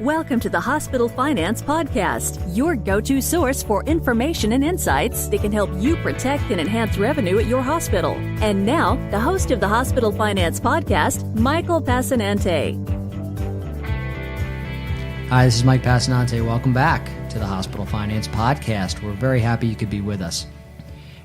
Welcome to the Hospital Finance Podcast, your go-to source for information and insights that can help you protect and enhance revenue at your hospital. And now, the host of the Hospital Finance Podcast, Michael Passanante. Hi, this is Mike Passanante. Welcome back to the Hospital Finance Podcast. We're very happy you could be with us.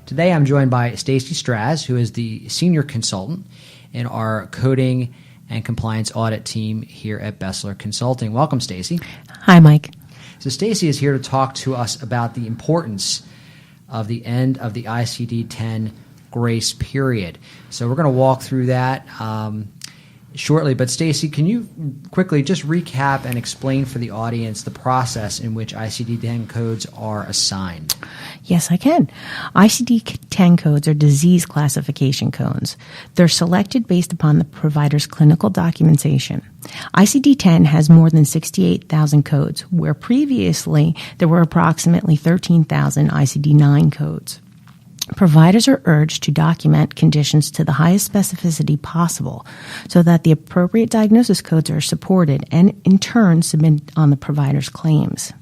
Today, I'm joined by Stacey Straz, who is the senior consultant in our coding and compliance audit team here at BESLER Consulting. Welcome, Stacey. Hi, Mike. So Stacey is here to talk to us about the importance of the end of the ICD10 grace period. So we're going to walk through that shortly. But Stacey, can you quickly just recap and explain for the audience the process in which ICD10 codes are assigned? Yes, I can. ICD-10 codes are disease classification codes. They're selected based upon the provider's clinical documentation. ICD-10 has more than 68,000 codes, where previously there were approximately 13,000 ICD-9 codes. Providers are urged to document conditions to the highest specificity possible so that the appropriate diagnosis codes are supported and, in turn, submitted on the provider's claims.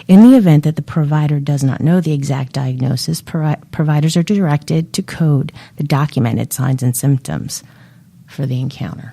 In the event that the provider does not know the exact diagnosis, providers are directed to code the documented signs and symptoms for the encounter.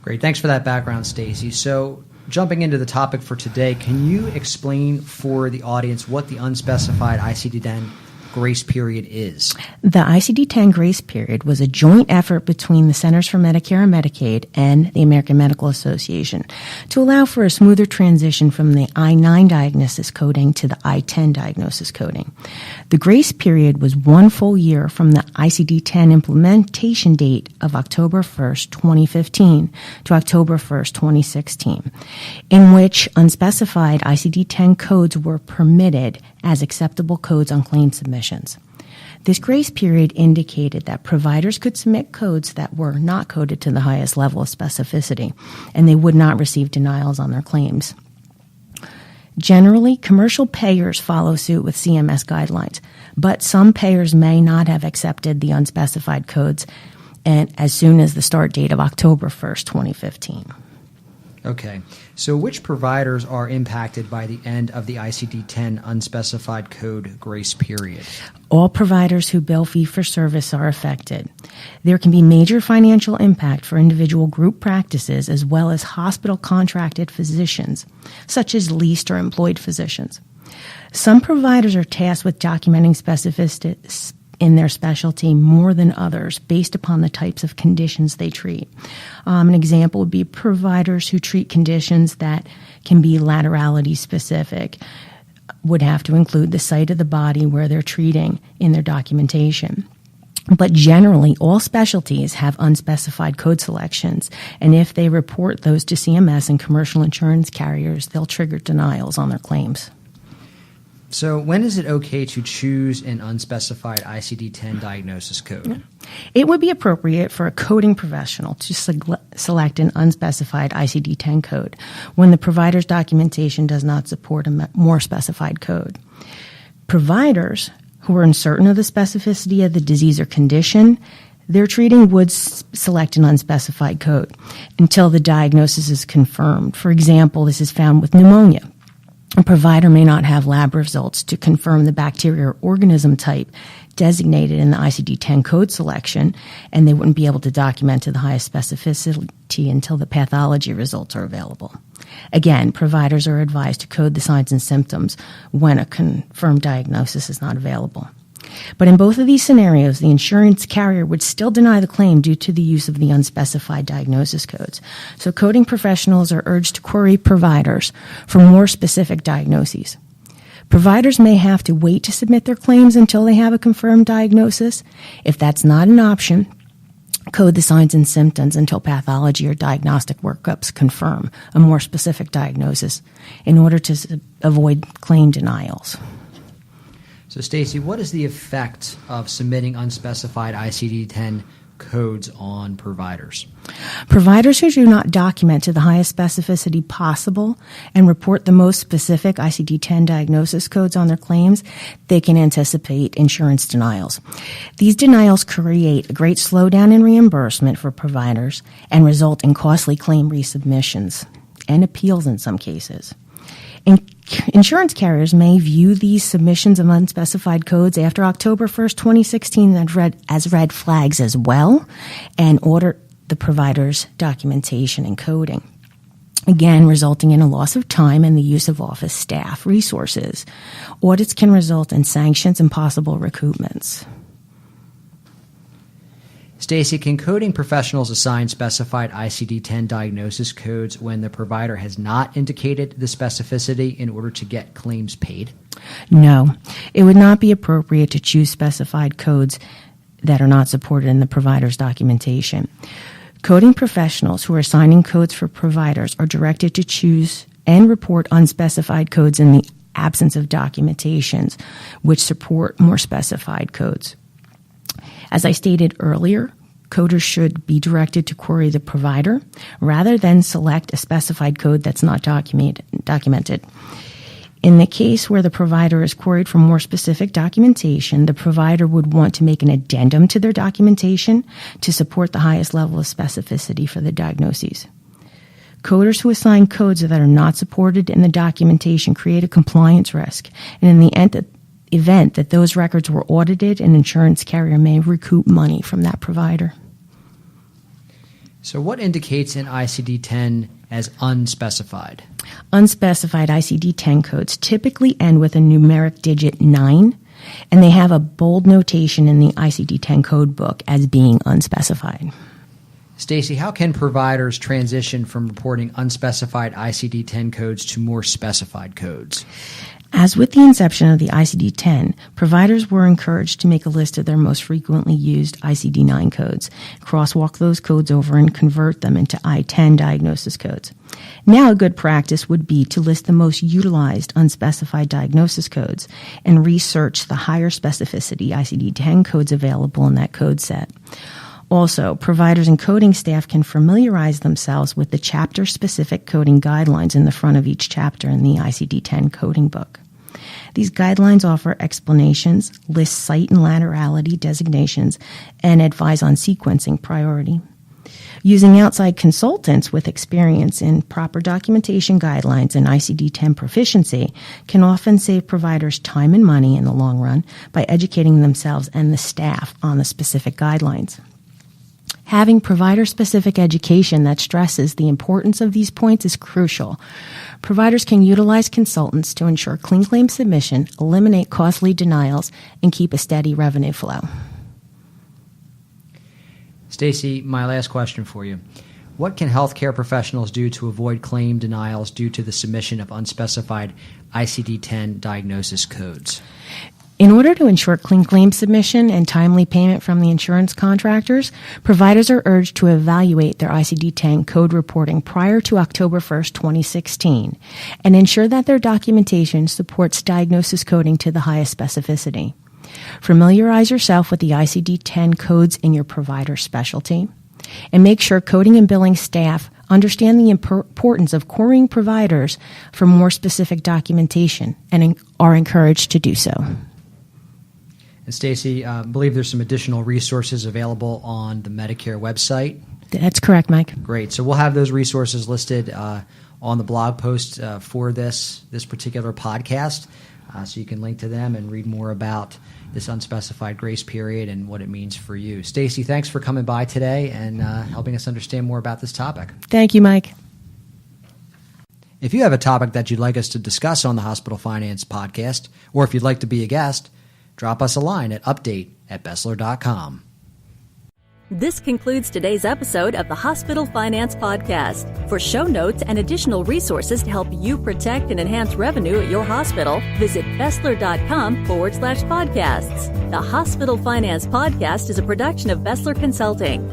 Great. Thanks for that background, Stacey. So, jumping into the topic for today, can you explain for the audience what the unspecified ICD-10 grace period is? The ICD-10 grace period was a joint effort between the Centers for Medicare and Medicaid and the American Medical Association to allow for a smoother transition from the I-9 diagnosis coding to the I-10 diagnosis coding. The grace period was 1 full year from the ICD-10 implementation date of October 1st, 2015 to October 1st, 2016, in which unspecified ICD-10 codes were permitted as acceptable codes on claim submissions. This grace period indicated that providers could submit codes that were not coded to the highest level of specificity, and they would not receive denials on their claims. Generally, commercial payers follow suit with CMS guidelines, but some payers may not have accepted the unspecified codes and as soon as the start date of October 1st, 2015. Okay. So which providers are impacted by the end of the ICD-10 unspecified code grace period? All providers who bill fee-for-service are affected. There can be major financial impact for individual group practices as well as hospital contracted physicians, such as leased or employed physicians. Some providers are tasked with documenting specificity in their specialty more than others based upon the types of conditions they treat. An example would be providers who treat conditions that can be laterality specific would have to include the site of the body where they're treating in their documentation. But generally, all specialties have unspecified code selections, and if they report those to CMS and commercial insurance carriers, they'll trigger denials on their claims. So when is it okay to choose an unspecified ICD-10 diagnosis code? It would be appropriate for a coding professional to select an unspecified ICD-10 code when the provider's documentation does not support a more specified code. Providers who are uncertain of the specificity of the disease or condition they're treating would select an unspecified code until the diagnosis is confirmed. For example, this is found with pneumonia. A provider may not have lab results to confirm the bacteria or organism type designated in the ICD-10 code selection, and they wouldn't be able to document to the highest specificity until the pathology results are available. Again, providers are advised to code the signs and symptoms when a confirmed diagnosis is not available. But in both of these scenarios, the insurance carrier would still deny the claim due to the use of the unspecified diagnosis codes. So coding professionals are urged to query providers for more specific diagnoses. Providers may have to wait to submit their claims until they have a confirmed diagnosis. If that's not an option, code the signs and symptoms until pathology or diagnostic workups confirm a more specific diagnosis in order to avoid claim denials. So, Stacey, what is the effect of submitting unspecified ICD-10 codes on providers? Providers who do not document to the highest specificity possible and report the most specific ICD-10 diagnosis codes on their claims, they can anticipate insurance denials. These denials create a great slowdown in reimbursement for providers and result in costly claim resubmissions. and appeals in some cases. Insurance carriers may view these submissions of unspecified codes after October 1st, 2016 as red flags as well, and order the provider's documentation and coding, again resulting in a loss of time and the use of office staff resources. Audits can result in sanctions and possible recoupments. Stacey, can coding professionals assign specified ICD-10 diagnosis codes when the provider has not indicated the specificity in order to get claims paid? No, it would not be appropriate to choose specified codes that are not supported in the provider's documentation. Coding professionals who are assigning codes for providers are directed to choose and report unspecified codes in the absence of documentations which support more specified codes. As I stated earlier, coders should be directed to query the provider rather than select a specified code that's not documented. In the case where the provider is queried for more specific documentation, the provider would want to make an addendum to their documentation to support the highest level of specificity for the diagnoses. Coders who assign codes that are not supported in the documentation create a compliance risk, and in the event that those records were audited, an insurance carrier may recoup money from that provider. So what indicates an ICD-10 as unspecified? Unspecified ICD-10 codes typically end with a numeric digit 9, and they have a bold notation in the ICD-10 code book as being unspecified. Stacey, how can providers transition from reporting unspecified ICD-10 codes to more specified codes? As with the inception of the ICD-10, providers were encouraged to make a list of their most frequently used ICD-9 codes, crosswalk those codes over, and convert them into I-10 diagnosis codes. Now a good practice would be to list the most utilized unspecified diagnosis codes and research the higher specificity ICD-10 codes available in that code set. Also, providers and coding staff can familiarize themselves with the chapter-specific coding guidelines in the front of each chapter in the ICD-10 coding book. These guidelines offer explanations, list site and laterality designations, and advise on sequencing priority. Using outside consultants with experience in proper documentation guidelines and ICD-10 proficiency can often save providers time and money in the long run by educating themselves and the staff on the specific guidelines. Having provider-specific education that stresses the importance of these points is crucial. Providers can utilize consultants to ensure clean claim submission, eliminate costly denials, and keep a steady revenue flow. Stacey, my last question for you. What can healthcare professionals do to avoid claim denials due to the submission of unspecified ICD-10 diagnosis codes? In order to ensure clean claim submission and timely payment from the insurance contractors, providers are urged to evaluate their ICD-10 code reporting prior to October 1st, 2016, and ensure that their documentation supports diagnosis coding to the highest specificity. Familiarize yourself with the ICD-10 codes in your provider specialty, and make sure coding and billing staff understand the importance of querying providers for more specific documentation and are encouraged to do so. And Stacey, I believe there's some additional resources available on the Medicare website. That's correct, Mike. Great. So we'll have those resources listed on the blog post for this particular podcast, so you can link to them and read more about this unspecified grace period and what it means for you. Stacey, thanks for coming by today and helping us understand more about this topic. Thank you, Mike. If you have a topic that you'd like us to discuss on the Hospital Finance Podcast, or if you'd like to be a guest, drop us a line at update@BESLER.com. This concludes today's episode of the Hospital Finance Podcast. For show notes and additional resources to help you protect and enhance revenue at your hospital, visit BESLER.com/podcasts. The Hospital Finance Podcast is a production of BESLER Consulting.